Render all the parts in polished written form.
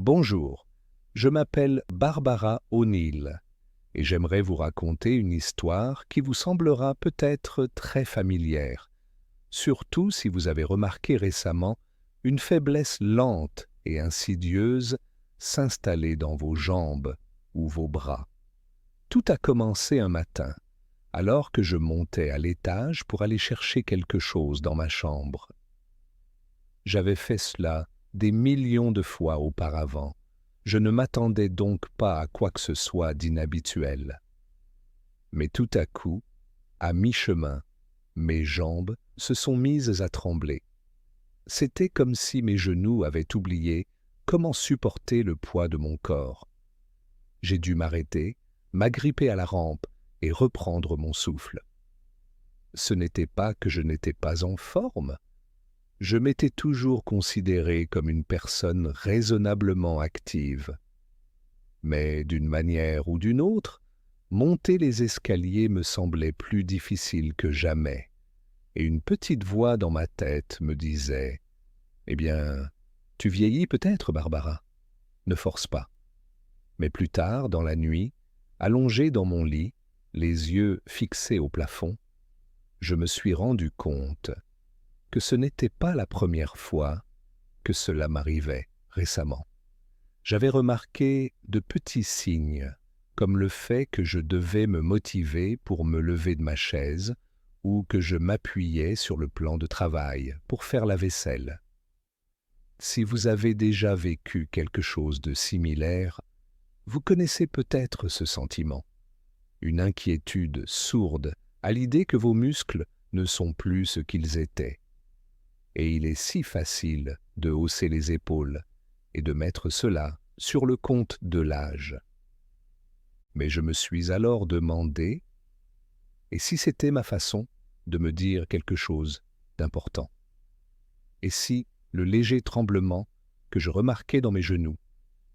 Bonjour, je m'appelle Barbara O'Neill et j'aimerais vous raconter une histoire qui vous semblera peut-être très familière, surtout si vous avez remarqué récemment une faiblesse lente et insidieuse s'installer dans vos jambes ou vos bras. Tout a commencé un matin, alors que je montais à l'étage pour aller chercher quelque chose dans ma chambre. J'avais fait cela des millions de fois auparavant. Je ne m'attendais donc pas à quoi que ce soit d'inhabituel. Mais tout à coup, à mi-chemin, mes jambes se sont mises à trembler. C'était comme si mes genoux avaient oublié comment supporter le poids de mon corps. J'ai dû m'arrêter, m'agripper à la rampe et reprendre mon souffle. Ce n'était pas que je n'étais pas en forme. Je m'étais toujours considéré comme une personne raisonnablement active. Mais d'une manière ou d'une autre, monter les escaliers me semblait plus difficile que jamais, et une petite voix dans ma tête me disait « Eh bien, tu vieillis peut-être, Barbara. Ne force pas. » Mais plus tard, dans la nuit, allongé dans mon lit, les yeux fixés au plafond, je me suis rendu compte que ce n'était pas la première fois que cela m'arrivait récemment. J'avais remarqué de petits signes, comme le fait que je devais me motiver pour me lever de ma chaise ou que je m'appuyais sur le plan de travail pour faire la vaisselle. Si vous avez déjà vécu quelque chose de similaire, vous connaissez peut-être ce sentiment, une inquiétude sourde à l'idée que vos muscles ne sont plus ce qu'ils étaient. Et il est si facile de hausser les épaules et de mettre cela sur le compte de l'âge. Mais je me suis alors demandé, et si c'était ma façon de me dire quelque chose d'important? Et si le léger tremblement que je remarquais dans mes genoux,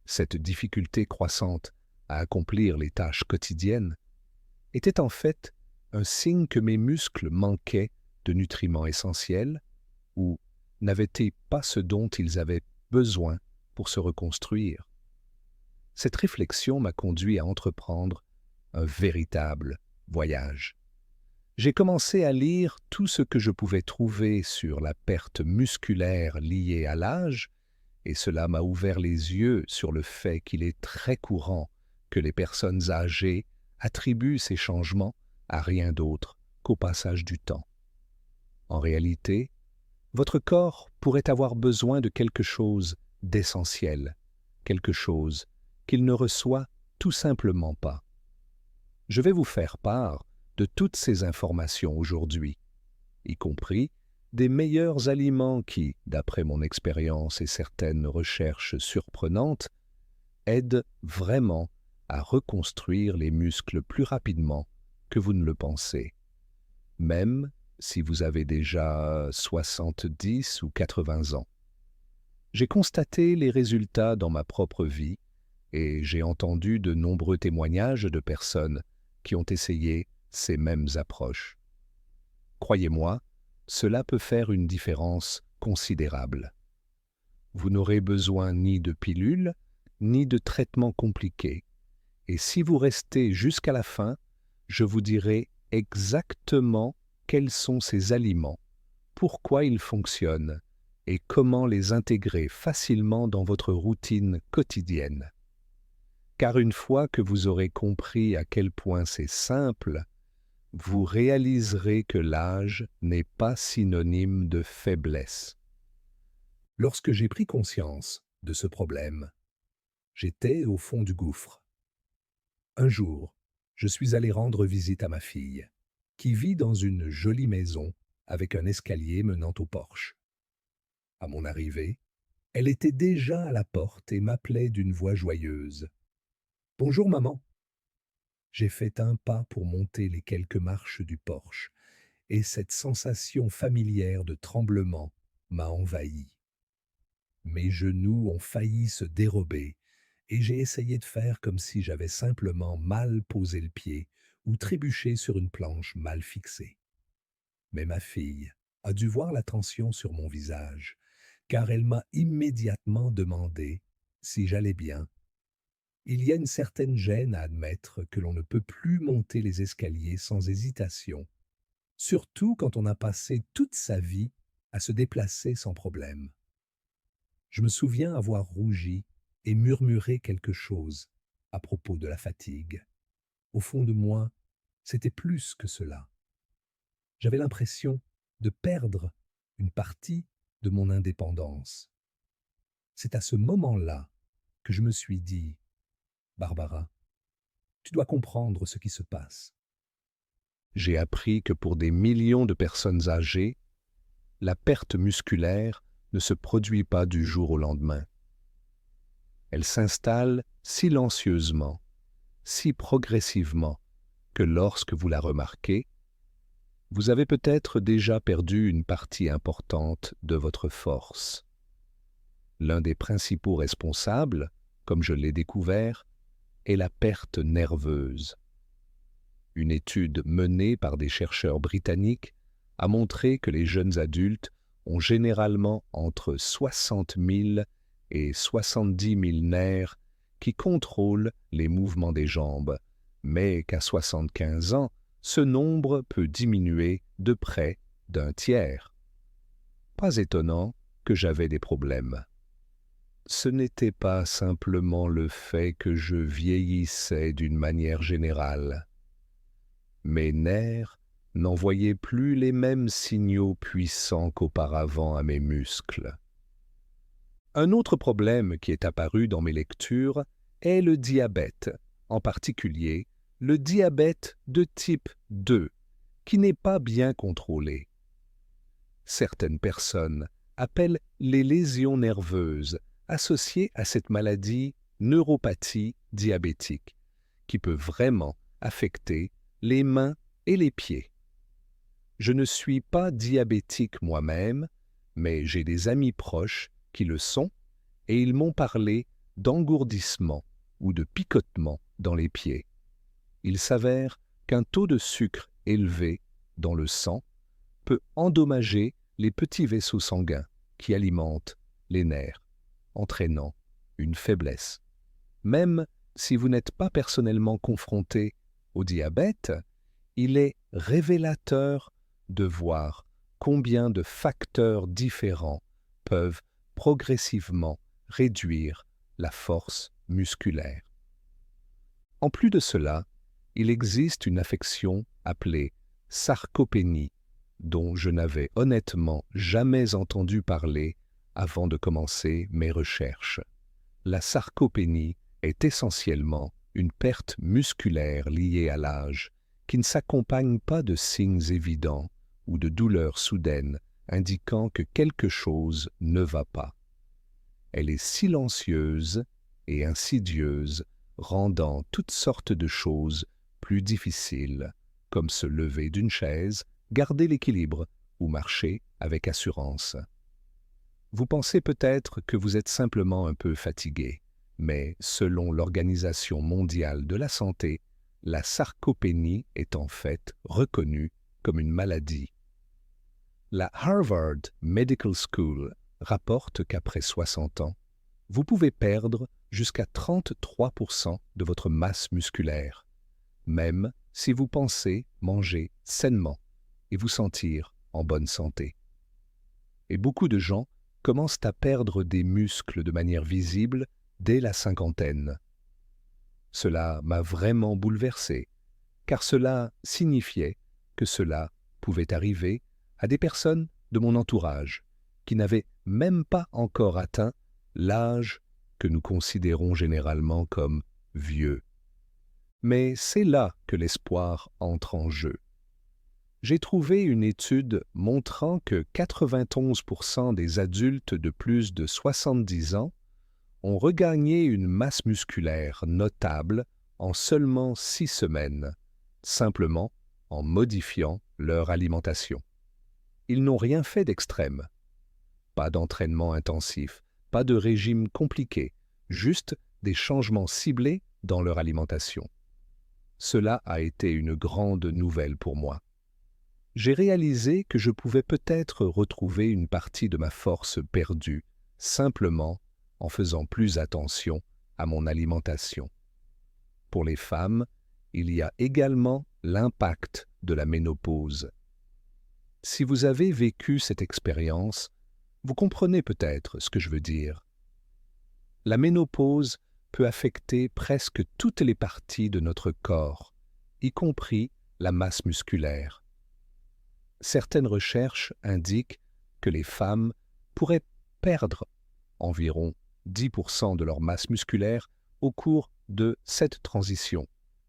cette difficulté croissante à accomplir les tâches quotidiennes, était en fait un signe que mes muscles manquaient de nutriments essentiels ou n'avaient-ils pas ce dont ils avaient besoin pour se reconstruire? Cette réflexion m'a conduit à entreprendre un véritable voyage. J'ai commencé à lire tout ce que je pouvais trouver sur la perte musculaire liée à l'âge, et cela m'a ouvert les yeux sur le fait qu'il est très courant que les personnes âgées attribuent ces changements à rien d'autre qu'au passage du temps. En réalité, votre corps pourrait avoir besoin de quelque chose d'essentiel, quelque chose qu'il ne reçoit tout simplement pas. Je vais vous faire part de toutes ces informations aujourd'hui, y compris des meilleurs aliments qui, d'après mon expérience et certaines recherches surprenantes, aident vraiment à reconstruire les muscles plus rapidement que vous ne le pensez, même si vous avez déjà 70 ou 80 ans. J'ai constaté les résultats dans ma propre vie et j'ai entendu de nombreux témoignages de personnes qui ont essayé ces mêmes approches. Croyez-moi, cela peut faire une différence considérable. Vous n'aurez besoin ni de pilules, ni de traitements compliqués. Et si vous restez jusqu'à la fin, je vous dirai exactement quels sont ces aliments, pourquoi ils fonctionnent et comment les intégrer facilement dans votre routine quotidienne. Car une fois que vous aurez compris à quel point c'est simple, vous réaliserez que l'âge n'est pas synonyme de faiblesse. Lorsque j'ai pris conscience de ce problème, j'étais au fond du gouffre. Un jour, je suis allé rendre visite à ma fille, qui vit dans une jolie maison avec un escalier menant au porche. À mon arrivée, elle était déjà à la porte et m'appelait d'une voix joyeuse. « Bonjour maman !» J'ai fait un pas pour monter les quelques marches du porche, et cette sensation familière de tremblement m'a envahi. Mes genoux ont failli se dérober, et j'ai essayé de faire comme si j'avais simplement mal posé le pied ou trébuché sur une planche mal fixée. Mais ma fille a dû voir la tension sur mon visage, car elle m'a immédiatement demandé si j'allais bien. Il y a une certaine gêne à admettre que l'on ne peut plus monter les escaliers sans hésitation, surtout quand on a passé toute sa vie à se déplacer sans problème. Je me souviens avoir rougi et murmuré quelque chose à propos de la fatigue. Au fond de moi, c'était plus que cela. J'avais l'impression de perdre une partie de mon indépendance. C'est à ce moment-là que je me suis dit, Barbara, tu dois comprendre ce qui se passe. J'ai appris que pour des millions de personnes âgées, la perte musculaire ne se produit pas du jour au lendemain. Elle s'installe silencieusement, si progressivement, que lorsque vous la remarquez, vous avez peut-être déjà perdu une partie importante de votre force. L'un des principaux responsables, comme je l'ai découvert, est la perte nerveuse. Une étude menée par des chercheurs britanniques a montré que les jeunes adultes ont généralement entre 60 000 et 70 000 nerfs qui contrôlent les mouvements des jambes, mais qu'à 75 ans, ce nombre peut diminuer de près d'un tiers. Pas étonnant que j'avais des problèmes. Ce n'était pas simplement le fait que je vieillissais d'une manière générale. Mes nerfs n'envoyaient plus les mêmes signaux puissants qu'auparavant à mes muscles. Un autre problème qui est apparu dans mes lectures est le diabète, en particulier le diabète de type 2, qui n'est pas bien contrôlé. Certaines personnes appellent les lésions nerveuses associées à cette maladie neuropathie diabétique, qui peut vraiment affecter les mains et les pieds. Je ne suis pas diabétique moi-même, mais j'ai des amis proches qui le sont et ils m'ont parlé d'engourdissement ou de picotement dans les pieds. Il s'avère qu'un taux de sucre élevé dans le sang peut endommager les petits vaisseaux sanguins qui alimentent les nerfs, entraînant une faiblesse. Même si vous n'êtes pas personnellement confronté au diabète, il est révélateur de voir combien de facteurs différents peuvent progressivement réduire la force musculaire. En plus de cela, il existe une affection appelée sarcopénie, dont je n'avais honnêtement jamais entendu parler avant de commencer mes recherches. La sarcopénie est essentiellement une perte musculaire liée à l'âge, qui ne s'accompagne pas de signes évidents ou de douleurs soudaines indiquant que quelque chose ne va pas. Elle est silencieuse et insidieuse, rendant toutes sortes de choses plus difficiles, comme se lever d'une chaise, garder l'équilibre ou marcher avec assurance. Vous pensez peut-être que vous êtes simplement un peu fatigué, mais selon l'Organisation mondiale de la santé, la sarcopénie est en fait reconnue comme une maladie. La Harvard Medical School rapporte qu'après 60 ans, vous pouvez perdre jusqu'à 33% de votre masse musculaire, même si vous pensez manger sainement et vous sentir en bonne santé. Et beaucoup de gens commencent à perdre des muscles de manière visible dès la cinquantaine. Cela m'a vraiment bouleversé, car cela signifiait que cela pouvait arriver à des personnes de mon entourage qui n'avaient même pas encore atteint l'âge que nous considérons généralement comme vieux. Mais c'est là que l'espoir entre en jeu. J'ai trouvé une étude montrant que 91% des adultes de plus de 70 ans ont regagné une masse musculaire notable en seulement 6 semaines, simplement en modifiant leur alimentation. Ils n'ont rien fait d'extrême. Pas d'entraînement intensif, pas de régime compliqué, juste des changements ciblés dans leur alimentation. Cela a été une grande nouvelle pour moi. J'ai réalisé que je pouvais peut-être retrouver une partie de ma force perdue, simplement en faisant plus attention à mon alimentation. Pour les femmes, il y a également l'impact de la ménopause. Si vous avez vécu cette expérience, vous comprenez peut-être ce que je veux dire. La ménopause peut affecter presque toutes les parties de notre corps, y compris la masse musculaire. Certaines recherches indiquent que les femmes pourraient perdre environ 10% de leur masse musculaire au cours de cette transition,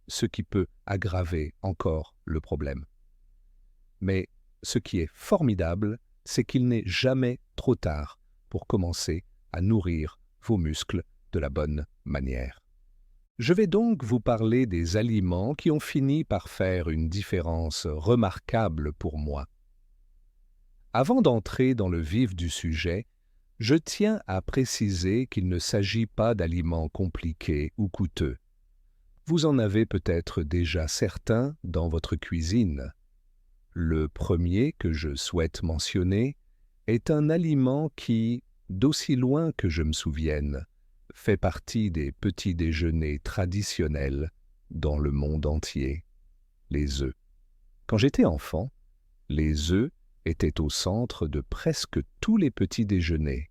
ce qui peut aggraver encore le problème. Mais ce qui est formidable, c'est qu'il n'est jamais trop tard pour commencer à nourrir vos muscles de la bonne manière. Je vais donc vous parler des aliments qui ont fini par faire une différence remarquable pour moi. Avant d'entrer dans le vif du sujet, je tiens à préciser qu'il ne s'agit pas d'aliments compliqués ou coûteux. Vous en avez peut-être déjà certains dans votre cuisine. Le premier que je souhaite mentionner est un aliment qui, d'aussi loin que je me souvienne, fait partie des petits déjeuners traditionnels dans le monde entier, les œufs. Quand j'étais enfant, les œufs étaient au centre de presque tous les petits déjeuners,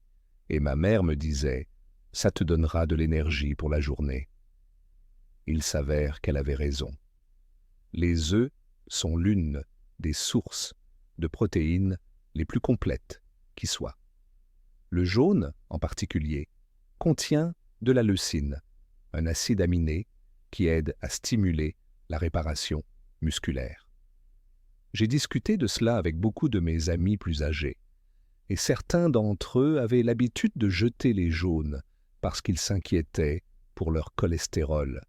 et ma mère me disait « ça te donnera de l'énergie pour la journée ». Il s'avère qu'elle avait raison. Les œufs sont l'une des sources de protéines les plus complètes qui soient. Le jaune, en particulier, contient de la leucine, un acide aminé qui aide à stimuler la réparation musculaire. J'ai discuté de cela avec beaucoup de mes amis plus âgés, et certains d'entre eux avaient l'habitude de jeter les jaunes parce qu'ils s'inquiétaient pour leur cholestérol.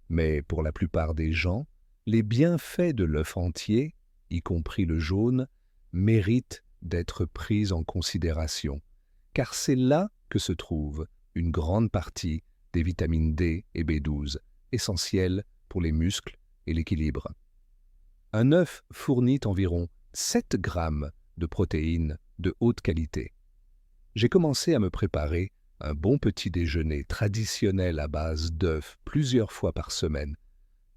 Mais pour la plupart des gens, les bienfaits de l'œuf entier, y compris le jaune, méritent d'être pris en considération, car c'est là que se trouve une grande partie des vitamines D et B12, essentielles pour les muscles et l'équilibre. Un œuf fournit environ 7 grammes de protéines de haute qualité. J'ai commencé à me préparer un bon petit déjeuner traditionnel à base d'œufs plusieurs fois par semaine,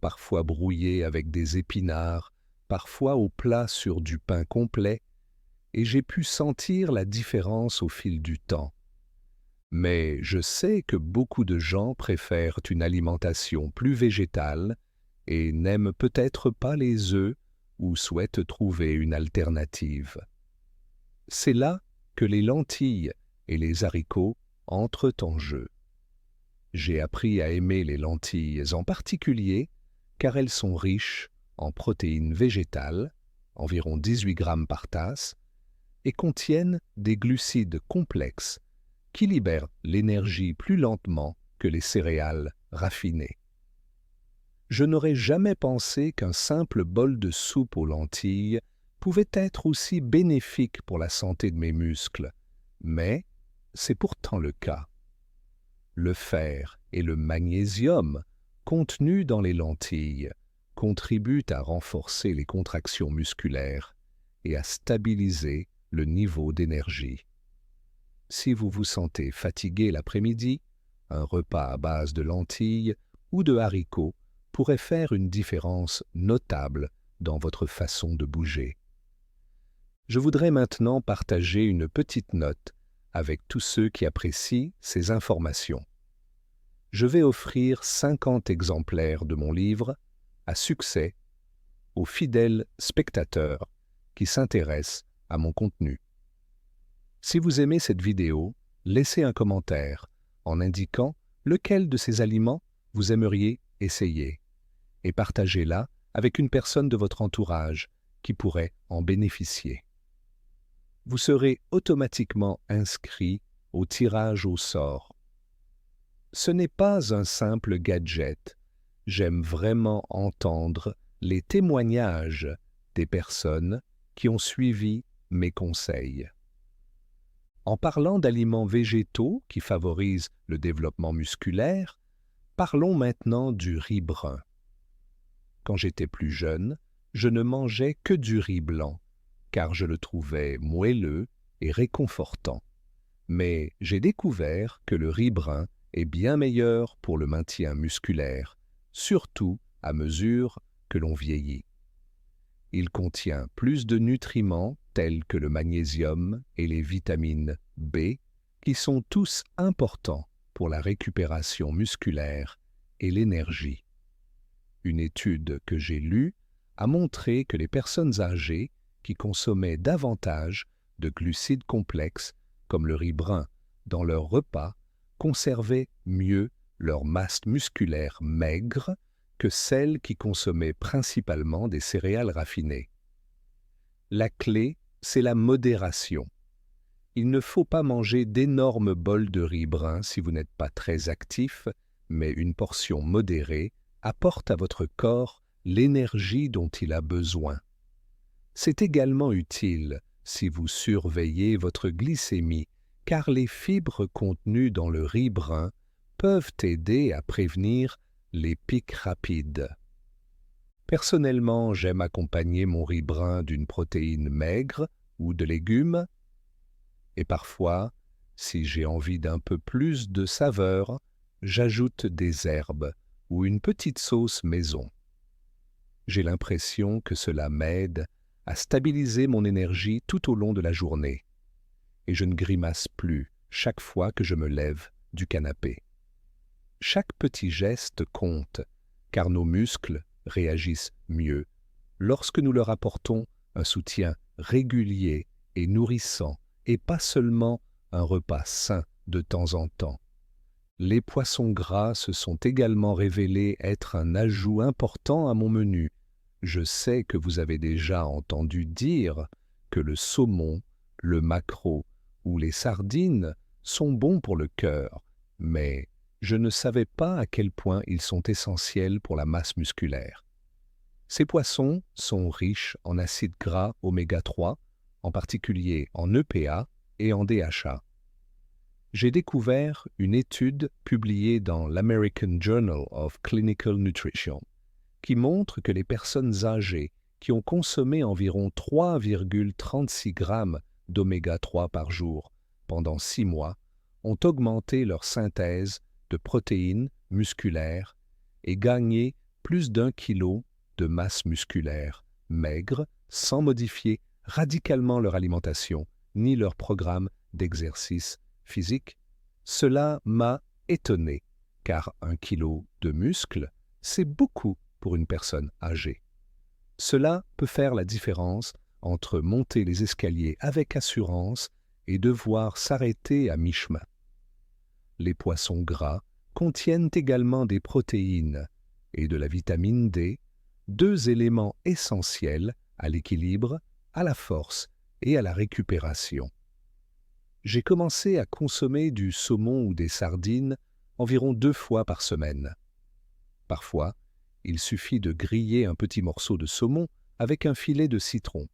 parfois brouillé avec des épinards, parfois au plat sur du pain complet, et j'ai pu sentir la différence au fil du temps. Mais je sais que beaucoup de gens préfèrent une alimentation plus végétale et n'aiment peut-être pas les œufs ou souhaitent trouver une alternative. C'est là que les lentilles et les haricots entrent en jeu. J'ai appris à aimer les lentilles en particulier car elles sont riches en protéines végétales, environ 18 grammes par tasse, et contiennent des glucides complexes qui libèrent l'énergie plus lentement que les céréales raffinées. Je n'aurais jamais pensé qu'un simple bol de soupe aux lentilles pouvait être aussi bénéfique pour la santé de mes muscles, mais c'est pourtant le cas. Le fer et le magnésium contenus dans les lentilles contribuent à renforcer les contractions musculaires et à stabiliser le niveau d'énergie. Si vous vous sentez fatigué l'après-midi, un repas à base de lentilles ou de haricots pourrait faire une différence notable dans votre façon de bouger. Je voudrais maintenant partager une petite note avec tous ceux qui apprécient ces informations. Je vais offrir 50 exemplaires de mon livre à succès aux fidèles spectateurs qui s'intéressent à mon contenu. Si vous aimez cette vidéo, laissez un commentaire en indiquant lequel de ces aliments vous aimeriez essayer et partagez-la avec une personne de votre entourage qui pourrait en bénéficier. Vous serez automatiquement inscrit au tirage au sort. Ce n'est pas un simple gadget. J'aime vraiment entendre les témoignages des personnes qui ont suivi mes conseils. En parlant d'aliments végétaux qui favorisent le développement musculaire, parlons maintenant du riz brun. Quand j'étais plus jeune, je ne mangeais que du riz blanc, car je le trouvais moelleux et réconfortant. mais j'ai découvert que le riz brun est bien meilleur pour le maintien musculaire, surtout à mesure que l'on vieillit. Il contient plus de nutriments tels que le magnésium et les vitamines B, qui sont tous importants pour la récupération musculaire et l'énergie. Une étude que j'ai lue a montré que les personnes âgées qui consommaient davantage de glucides complexes, comme le riz brun, dans leurs repas, conservaient mieux leur masse musculaire maigre que celles qui consommaient principalement des céréales raffinées. La clé, c'est la modération. Il ne faut pas manger d'énormes bols de riz brun si vous n'êtes pas très actif, mais une portion modérée apporte à votre corps l'énergie dont il a besoin. C'est également utile si vous surveillez votre glycémie, car les fibres contenues dans le riz brun peuvent aider à prévenir les pics rapides. Personnellement, j'aime accompagner mon riz brun d'une protéine maigre ou de légumes, et parfois, si j'ai envie d'un peu plus de saveur, j'ajoute des herbes ou une petite sauce maison. J'ai l'impression que cela m'aide à stabiliser mon énergie tout au long de la journée, et je ne grimace plus chaque fois que je me lève du canapé. Chaque petit geste compte, car nos muscles réagissent mieux lorsque nous leur apportons un soutien régulier et nourrissant, et pas seulement un repas sain de temps en temps. Les poissons gras se sont également révélés être un ajout important à mon menu. Je sais que vous avez déjà entendu dire que le saumon, le maquereau ou les sardines sont bons pour le cœur, mais je ne savais pas à quel point ils sont essentiels pour la masse musculaire. Ces poissons sont riches en acides gras oméga 3, en particulier en EPA et en DHA. J'ai découvert une étude publiée dans l'American Journal of Clinical Nutrition qui montre que les personnes âgées qui ont consommé environ 3,36 grammes d'oméga 3 par jour pendant 6 mois ont augmenté leur synthèse de protéines musculaires et gagné plus d'1 kilo de masse musculaire maigre sans modifier radicalement leur alimentation ni leur programme d'exercice physique. Cela m'a étonné, car 1 kilo de muscle, c'est beaucoup pour une personne âgée. Cela peut faire la différence entre monter les escaliers avec assurance et devoir s'arrêter à mi-chemin. Les poissons gras contiennent également des protéines et de la vitamine D, 2 éléments essentiels à l'équilibre, à la force et à la récupération. J'ai commencé à consommer du saumon ou des sardines environ 2 fois par semaine. Parfois, il suffit de griller un petit morceau de saumon avec un filet de citron.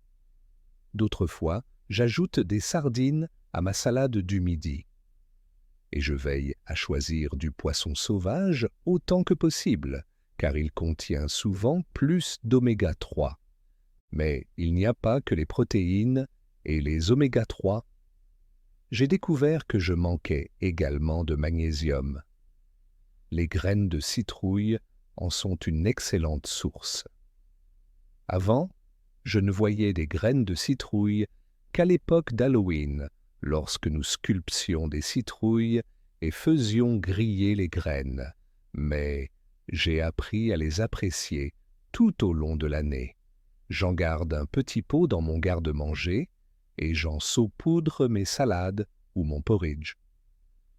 D'autres fois, j'ajoute des sardines à ma salade du midi. Et je veille à choisir du poisson sauvage autant que possible, car il contient souvent plus d'oméga 3. Mais il n'y a pas que les protéines et les oméga 3. J'ai découvert que je manquais également de magnésium. Les graines de citrouille en sont une excellente source. Avant, je ne voyais des graines de citrouille qu'à l'époque d'Halloween, lorsque nous sculptions des citrouilles et faisions griller les graines, mais j'ai appris à les apprécier tout au long de l'année. J'en garde un petit pot dans mon garde-manger et j'en saupoudre mes salades ou mon porridge.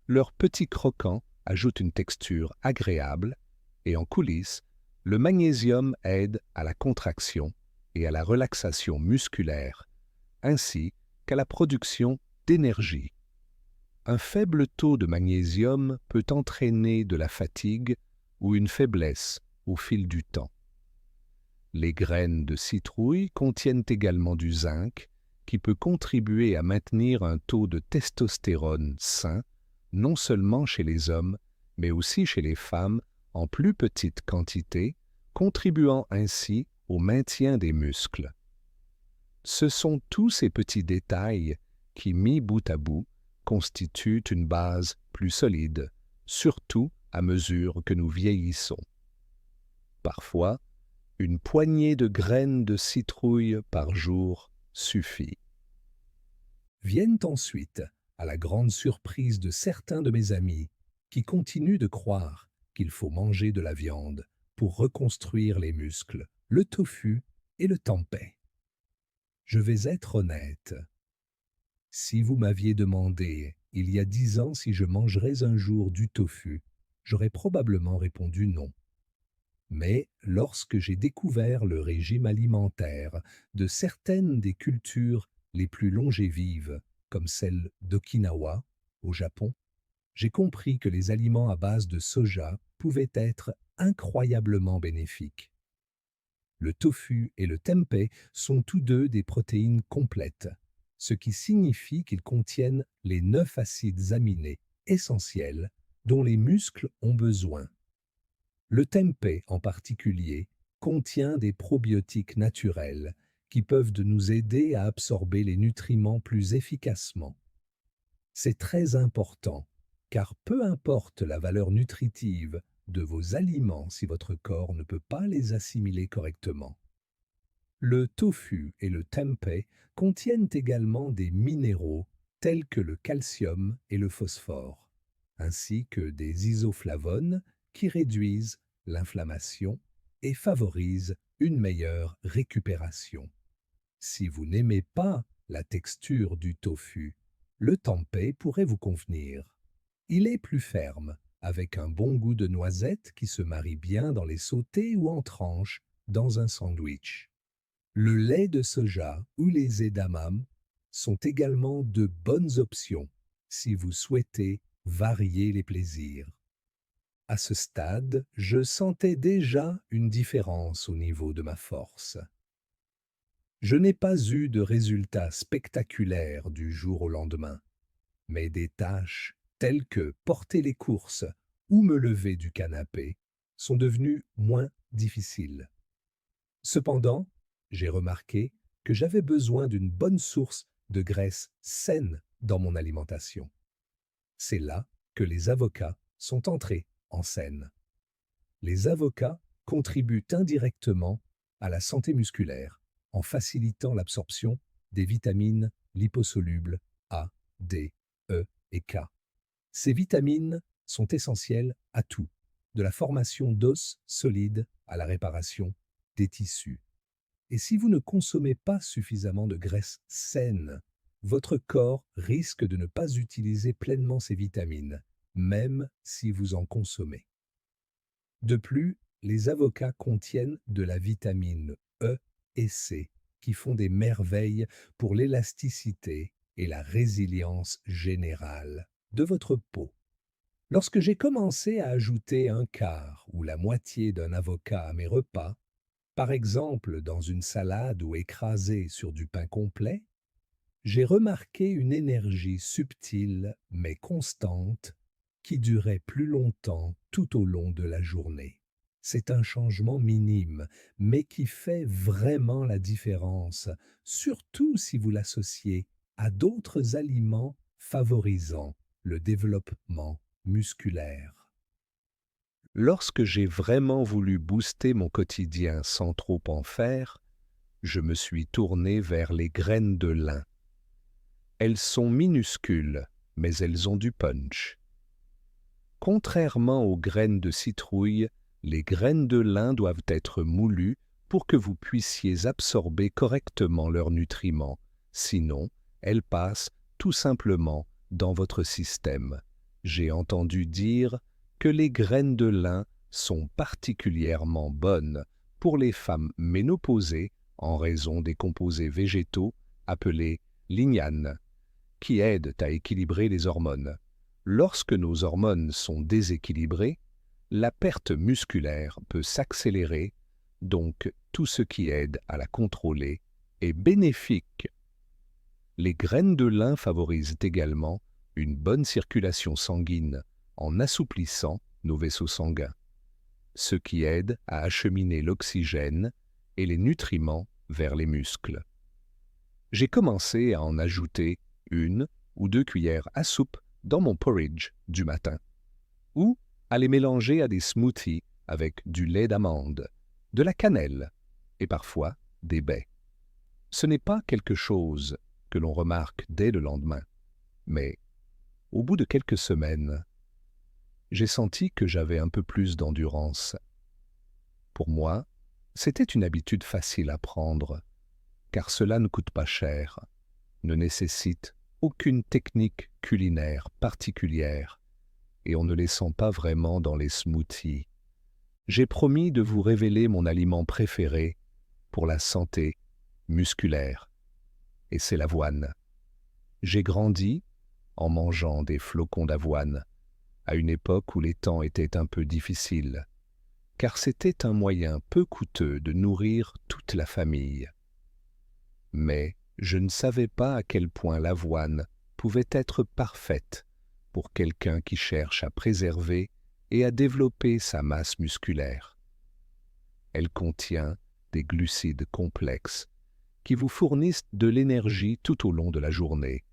Leur petit croquant ajoute une texture agréable et en coulisses, le magnésium aide à la contraction et à la relaxation musculaire, ainsi qu'à la production d'énergie. Un faible taux de magnésium peut entraîner de la fatigue ou une faiblesse au fil du temps. Les graines de citrouille contiennent également du zinc qui peut contribuer à maintenir un taux de testostérone sain, non seulement chez les hommes, mais aussi chez les femmes en plus petite quantité, contribuant ainsi au maintien des muscles. Ce sont tous ces petits détails qui, mis bout à bout, constituent une base plus solide, surtout à mesure que nous vieillissons. Parfois, une poignée de graines de citrouille par jour suffit. Viennent ensuite, à la grande surprise de certains de mes amis, qui continuent de croire qu'il faut manger de la viande pour reconstruire les muscles, le tofu et le tempeh. Je vais être honnête. Si vous m'aviez demandé, il y a 10 ans, si je mangerais un jour du tofu, j'aurais probablement répondu non. Mais lorsque j'ai découvert le régime alimentaire de certaines des cultures les plus longévives, comme celle d'Okinawa, au Japon, j'ai compris que les aliments à base de soja pouvaient être incroyablement bénéfiques. Le tofu et le tempeh sont tous deux des protéines complètes, ce qui signifie qu'ils contiennent les 9 acides aminés essentiels dont les muscles ont besoin. Le tempeh en particulier contient des probiotiques naturels qui peuvent nous aider à absorber les nutriments plus efficacement. C'est très important, car peu importe la valeur nutritive de vos aliments si votre corps ne peut pas les assimiler correctement. Le tofu et le tempeh contiennent également des minéraux tels que le calcium et le phosphore, ainsi que des isoflavones qui réduisent l'inflammation et favorisent une meilleure récupération. Si vous n'aimez pas la texture du tofu, le tempeh pourrait vous convenir. Il est plus ferme, avec un bon goût de noisette qui se marie bien dans les sautés ou en tranches dans un sandwich. Le lait de soja ou les edamame sont également de bonnes options si vous souhaitez varier les plaisirs. À ce stade, je sentais déjà une différence au niveau de ma force. Je n'ai pas eu de résultats spectaculaires du jour au lendemain, mais des tâches telles que porter les courses ou me lever du canapé sont devenues moins difficiles. Cependant, j'ai remarqué que j'avais besoin d'une bonne source de graisse saine dans mon alimentation. C'est là que les avocats sont entrés en scène. Les avocats contribuent indirectement à la santé musculaire en facilitant l'absorption des vitamines liposolubles A, D, E et K. Ces vitamines sont essentielles à tout, de la formation d'os solides à la réparation des tissus. Et si vous ne consommez pas suffisamment de graisse saine, votre corps risque de ne pas utiliser pleinement ces vitamines, même si vous en consommez. De plus, les avocats contiennent de la vitamine E et C, qui font des merveilles pour l'élasticité et la résilience générale de votre peau. Lorsque j'ai commencé à ajouter un quart ou la moitié d'un avocat à mes repas, par exemple dans une salade ou écrasé sur du pain complet, j'ai remarqué une énergie subtile mais constante qui durait plus longtemps tout au long de la journée. C'est un changement minime, mais qui fait vraiment la différence, surtout si vous l'associez à d'autres aliments favorisant le développement musculaire. Lorsque j'ai vraiment voulu booster mon quotidien sans trop en faire, je me suis tourné vers les graines de lin. Elles sont minuscules, mais elles ont du punch. Contrairement aux graines de citrouille, les graines de lin doivent être moulues pour que vous puissiez absorber correctement leurs nutriments, sinon elles passent tout simplement dans votre système. J'ai entendu dire que les graines de lin sont particulièrement bonnes pour les femmes ménopausées en raison des composés végétaux appelés lignanes, qui aident à équilibrer les hormones. Lorsque nos hormones sont déséquilibrées, la perte musculaire peut s'accélérer, donc tout ce qui aide à la contrôler est bénéfique. Les graines de lin favorisent également une bonne circulation sanguine en assouplissant nos vaisseaux sanguins, ce qui aide à acheminer l'oxygène et les nutriments vers les muscles. J'ai commencé à en ajouter 1 ou 2 cuillères à soupe dans mon porridge du matin. Ou à les mélanger à des smoothies avec du lait d'amande, de la cannelle et parfois des baies. Ce n'est pas quelque chose que l'on remarque dès le lendemain, mais au bout de quelques semaines, j'ai senti que j'avais un peu plus d'endurance. Pour moi, c'était une habitude facile à prendre, car cela ne coûte pas cher, ne nécessite aucune technique culinaire particulière, et on ne les sent pas vraiment dans les smoothies. J'ai promis de vous révéler mon aliment préféré pour la santé musculaire, et c'est l'avoine. J'ai grandi en mangeant des flocons d'avoine, à une époque où les temps étaient un peu difficiles, car c'était un moyen peu coûteux de nourrir toute la famille. Mais je ne savais pas à quel point l'avoine pouvait être parfaite pour quelqu'un qui cherche à préserver et à développer sa masse musculaire. Elle contient des glucides complexes qui vous fournissent de l'énergie tout au long de la journée,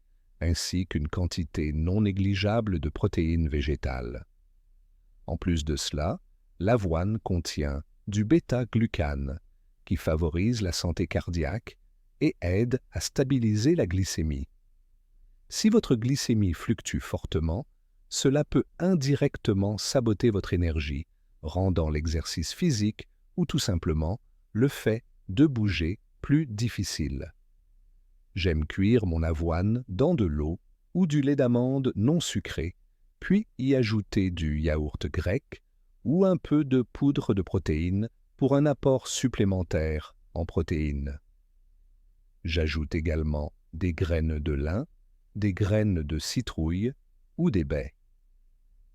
ainsi qu'une quantité non négligeable de protéines végétales. En plus de cela, l'avoine contient du bêta-glucane qui favorise la santé cardiaque et aide à stabiliser la glycémie. Si votre glycémie fluctue fortement, cela peut indirectement saboter votre énergie, rendant l'exercice physique ou tout simplement le fait de bouger plus difficile. J'aime cuire mon avoine dans de l'eau ou du lait d'amande non sucré, puis y ajouter du yaourt grec ou un peu de poudre de protéines pour un apport supplémentaire en protéines. J'ajoute également des graines de lin, des graines de citrouille ou des baies.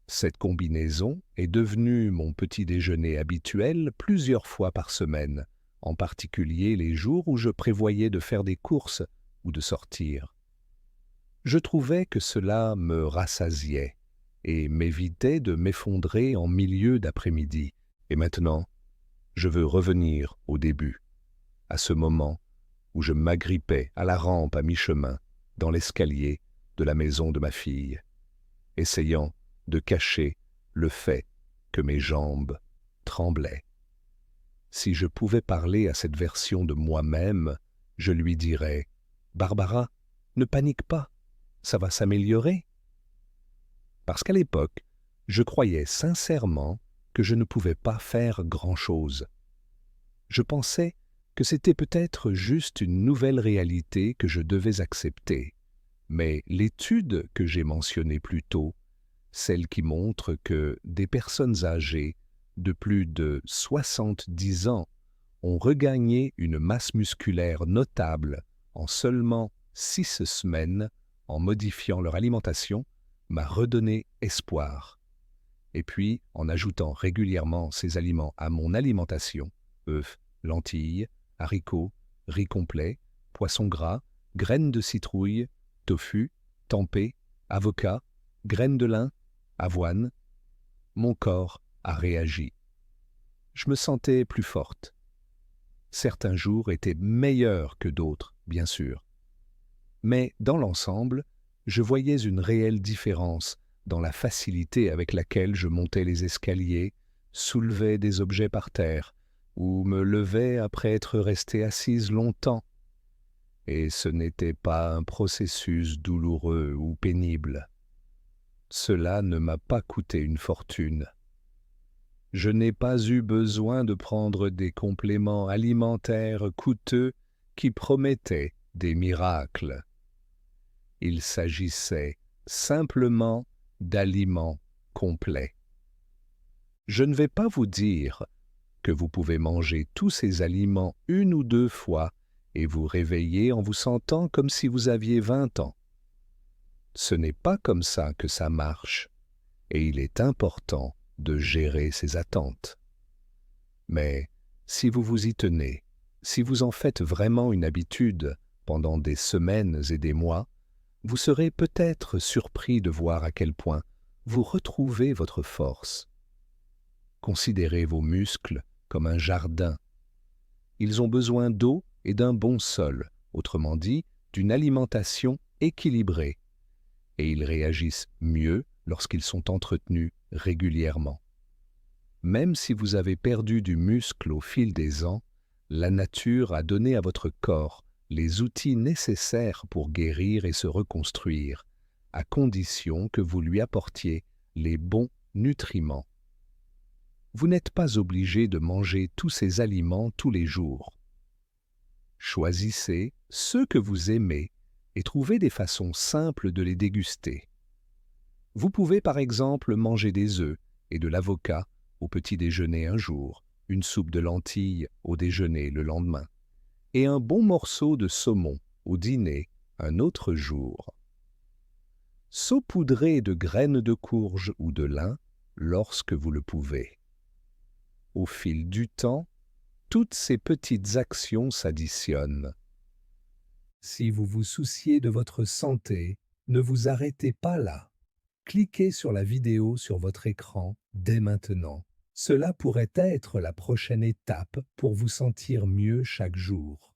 Cette combinaison est devenue mon petit déjeuner habituel plusieurs fois par semaine, en particulier les jours où je prévoyais de faire des courses ou de sortir. Je trouvais que cela me rassasiait et m'évitait de m'effondrer en milieu d'après-midi. Et maintenant, je veux revenir au début, à ce moment où je m'agrippais à la rampe à mi-chemin dans l'escalier de la maison de ma fille, essayant de cacher le fait que mes jambes tremblaient. Si je pouvais parler à cette version de moi-même, je lui dirais « Barbara, ne panique pas, ça va s'améliorer ». Parce qu'à l'époque, je croyais sincèrement que je ne pouvais pas faire grand-chose. Je pensais que c'était peut-être juste une nouvelle réalité que je devais accepter. Mais l'étude que j'ai mentionnée plus tôt, celle qui montre que des personnes âgées de plus de 70 ans ont regagné une masse musculaire notable en seulement 6 semaines en modifiant leur alimentation, m'a redonné espoir. Et puis, en ajoutant régulièrement ces aliments à mon alimentation, œufs, lentilles, haricots, riz complet, poisson gras, graines de citrouille, tofu, tempeh, avocat, graines de lin, avoine, mon corps a réagi. Je me sentais plus forte. Certains jours étaient meilleurs que d'autres, bien sûr. Mais dans l'ensemble, je voyais une réelle différence dans la facilité avec laquelle je montais les escaliers, soulevais des objets par terre, ou me levais après être restée assise longtemps. Et ce n'était pas un processus douloureux ou pénible. Cela ne m'a pas coûté une fortune. Je n'ai pas eu besoin de prendre des compléments alimentaires coûteux qui promettaient des miracles. Il s'agissait simplement d'aliments complets. Je ne vais pas vous dire que vous pouvez manger tous ces aliments 1 ou 2 fois et vous réveiller en vous sentant comme si vous aviez 20 ans. Ce n'est pas comme ça que ça marche, et il est important de gérer ses attentes. Mais si vous vous y tenez, si vous en faites vraiment une habitude pendant des semaines et des mois, vous serez peut-être surpris de voir à quel point vous retrouvez votre force. Considérez vos muscles comme un jardin. Ils ont besoin d'eau et d'un bon sol, autrement dit, d'une alimentation équilibrée. et ils réagissent mieux lorsqu'ils sont entretenus régulièrement. Même si vous avez perdu du muscle au fil des ans, la nature a donné à votre corps les outils nécessaires pour guérir et se reconstruire, à condition que vous lui apportiez les bons nutriments. Vous n'êtes pas obligé de manger tous ces aliments tous les jours. Choisissez ceux que vous aimez et trouvez des façons simples de les déguster. Vous pouvez par exemple manger des œufs et de l'avocat au petit déjeuner un jour, une soupe de lentilles au déjeuner le lendemain, et un bon morceau de saumon au dîner un autre jour. Saupoudrez de graines de courge ou de lin lorsque vous le pouvez. Au fil du temps, toutes ces petites actions s'additionnent. Si vous vous souciez de votre santé, ne vous arrêtez pas là. Cliquez sur la vidéo sur votre écran dès maintenant. Cela pourrait être la prochaine étape pour vous sentir mieux chaque jour.